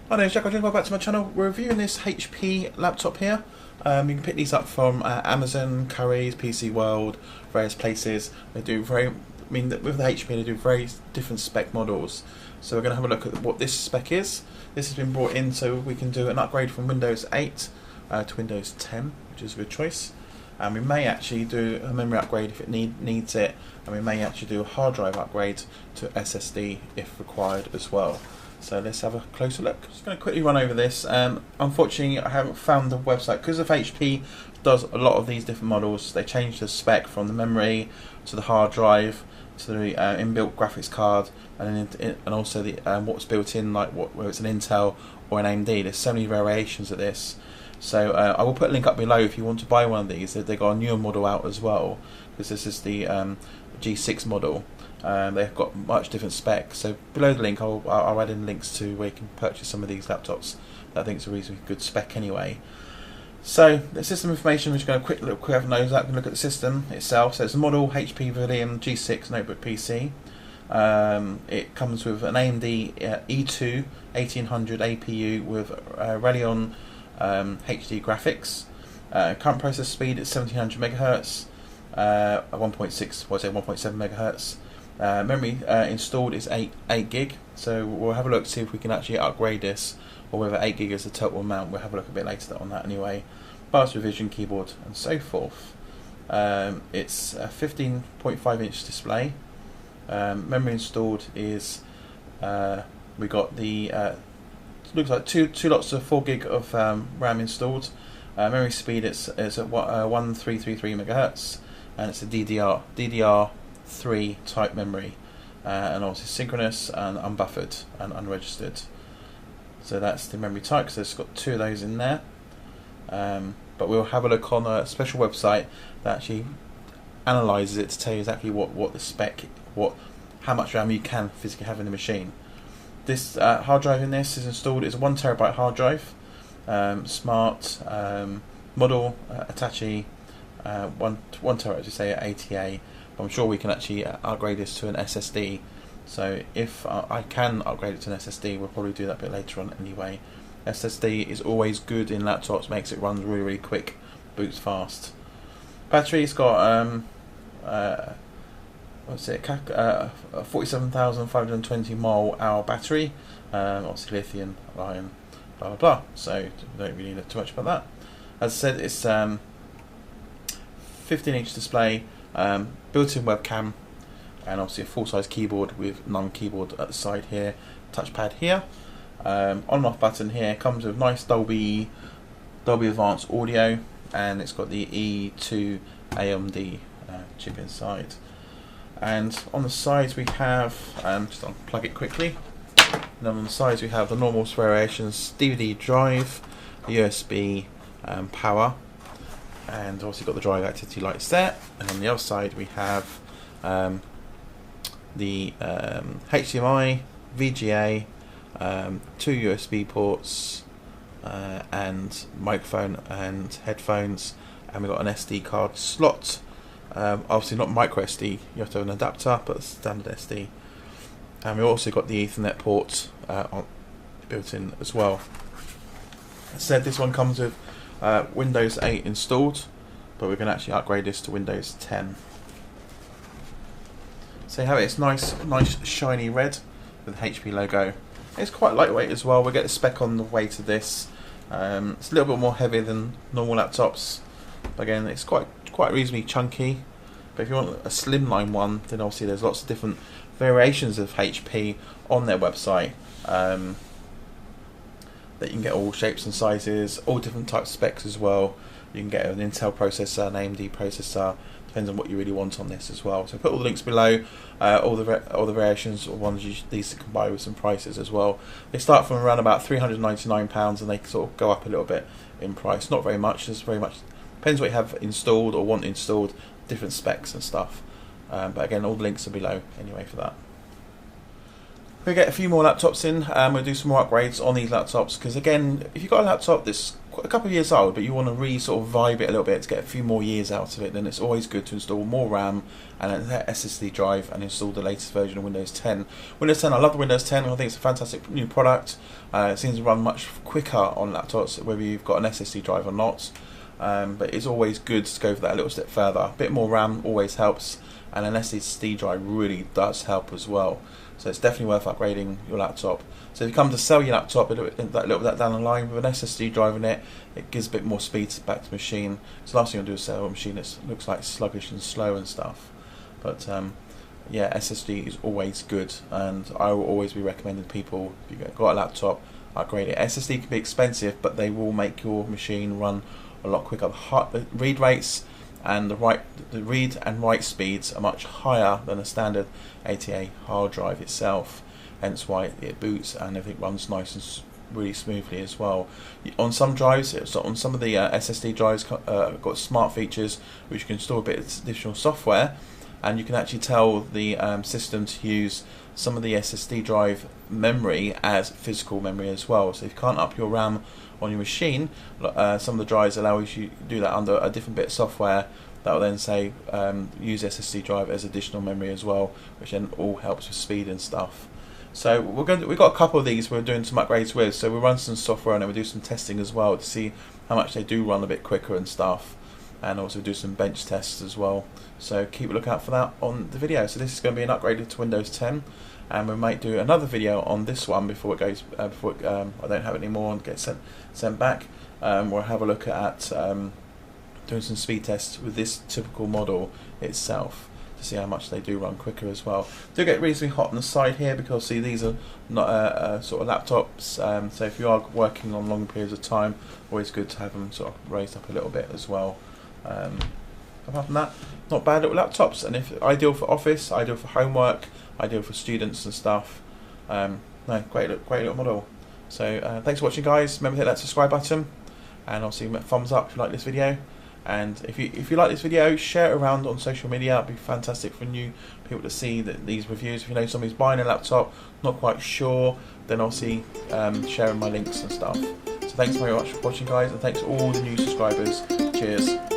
Hi there, Jack. Welcome back to my channel. We're reviewing this HP laptop here. You can pick these up from Amazon, Currys, PC World, various places. They do with the HP, they do very different spec models. So we're going to have a look at what this spec is. This has been brought in so we can do an upgrade from Windows 8 to Windows 10, which is a good choice. And we may actually do a memory upgrade if it needs it, and we may actually do a hard drive upgrade to SSD if required as well. So let's have a closer look. Just going to quickly run over this. Unfortunately, I haven't found the website because of HP does a lot of these different models. They change the spec from the memory to the hard drive to the inbuilt graphics card, and also the what's built in, like whether it's an Intel or an AMD. There's so many variations of this. So I will put a link up below if you want to buy one of these. They've got a newer model out as well, because this is the G6 model. They've got much different specs. So below the link I'll add in links to where you can purchase some of these laptops that I think is a reasonably good spec anyway. So the system information, we're just going to quick have a nose up and look at the system itself. So it's a model HP Pavilion G6 notebook PC. It comes with an AMD E2 1800 APU with Radeon HD graphics. Current processor speed is 1700 MHz, 1.7 MHz. Memory installed is 8 gig. So we'll have a look to see if we can actually upgrade this, or whether 8 gig is the total amount. We'll have a look a bit later on that anyway. Fast revision keyboard and so forth. It's a 15.5 inch display. Memory installed is we got the looks like two lots of 4 gig of RAM installed. Memory speed is at 1333 MHz, and it's a DDR3 type memory, and obviously synchronous and unbuffered and unregistered. So that's the memory type, so it's got two of those in there. But we'll have a look on a special website that actually analyses it to tell you exactly what the spec, how much RAM you can physically have in the machine. This hard drive in this is installed. It's a 1 TB hard drive, smart model, Hitachi, 1 TB to say ATA. I'm sure we can actually upgrade this to an SSD. So if I can upgrade it to an SSD, we'll probably do that a bit later on anyway. SSD is always good in laptops, makes it run really quick, boots fast. Battery's got what's it? 47,520 mAh battery. Obviously lithium ion, blah blah blah. So we don't really know too much about that. As I said, it's 15-inch display, built-in webcam, and obviously a full-size keyboard with non-keyboard at the side here, touchpad here. On and off button here, comes with nice Dolby Advanced audio, and it's got the E2 AMD chip inside. And on the sides we have, just unplug it quickly, and then on the sides we have the normal variations: DVD drive, USB power, and also got the drive activity lights there. And on the other side we have the HDMI, VGA, 2 USB ports, and microphone and headphones, and we've got an SD card slot. Obviously not micro SD, you have to have an adapter, but standard SD. And we've also got the Ethernet port built in as well. As I said, this one comes with Windows 8 installed, but we're going to actually upgrade this to Windows 10. So you have it, it's nice shiny red with the HP logo. It's quite lightweight as well. We'll get the spec on the weight of this. It's a little bit more heavy than normal laptops. Again, it's quite reasonably chunky. But if you want a slimline one, then obviously there's lots of different variations of HP on their website. That you can get all shapes and sizes, all different types of specs as well. You can get an Intel processor, an AMD processor. Depends on what you really want on this as well. So put all the links below, all the variations of ones these can buy with some prices as well. They start from around about £399, and they sort of go up a little bit in price. Not very much. There's very much depends what you have installed or want installed, different specs and stuff. But again, all the links are below anyway for that. We'll get a few more laptops in. We'll do some more upgrades on these laptops, because again, if you've got a laptop that's a couple of years old, but you want to really sort of vibe it a little bit to get a few more years out of it, then it's always good to install more RAM and an SSD drive and install the latest version of Windows 10. Windows 10, I love the Windows 10. I think it's a fantastic new product. It seems to run much quicker on laptops, whether you've got an SSD drive or not. But it's always good to go for that a little step further. A bit more RAM always helps, and an SSD drive really does help as well. So it's definitely worth upgrading your laptop. So if you come to sell your laptop a little bit down the line with an SSD drive in it, it gives a bit more speed back to the machine. So the last thing you'll do is sell a machine that looks like sluggish and slow and stuff. But yeah, SSD is always good, and I will always be recommending people, if you've got a laptop, upgrade it. SSD can be expensive, but they will make your machine run a lot quicker. The read rates and the read and write speeds are much higher than a standard ATA hard drive itself, hence why it boots and everything runs nice and really smoothly as well. On some drives, on some of the SSD drives, got smart features which you can install a bit of additional software, and you can actually tell the system to use some of the SSD drive memory as physical memory as well. So if you can't up your RAM on your machine, some of the drives allow you to do that under a different bit of software that will then say use SSD drive as additional memory as well, which then all helps with speed and stuff. So we've got a couple of these we're doing some upgrades with, so we'll run some software and then we'll do some testing as well to see how much they do run a bit quicker and stuff, and also do some bench tests as well. So keep a look out for that on the video. So this is going to be an upgrade to Windows 10, and we might do another video on this one before it goes I don't have it anymore and gets sent back. We'll have a look at doing some speed tests with this typical model itself to see how much they do run quicker as well. Do get reasonably hot on the side here because see these are not sort of laptops, so if you are working on long periods of time, always good to have them sort of raised up a little bit as well. Apart from that, not bad little laptops, and if ideal for office, ideal for homework, ideal for students and stuff. No, great little model. So thanks for watching, guys. Remember to hit that subscribe button, and obviously thumbs up if you like this video. And if you like this video, share it around on social media. It'd be fantastic for new people to see these reviews. If you know somebody's buying a laptop, not quite sure, then obviously sharing my links and stuff. So thanks very much for watching, guys, and thanks to all the new subscribers. Cheers.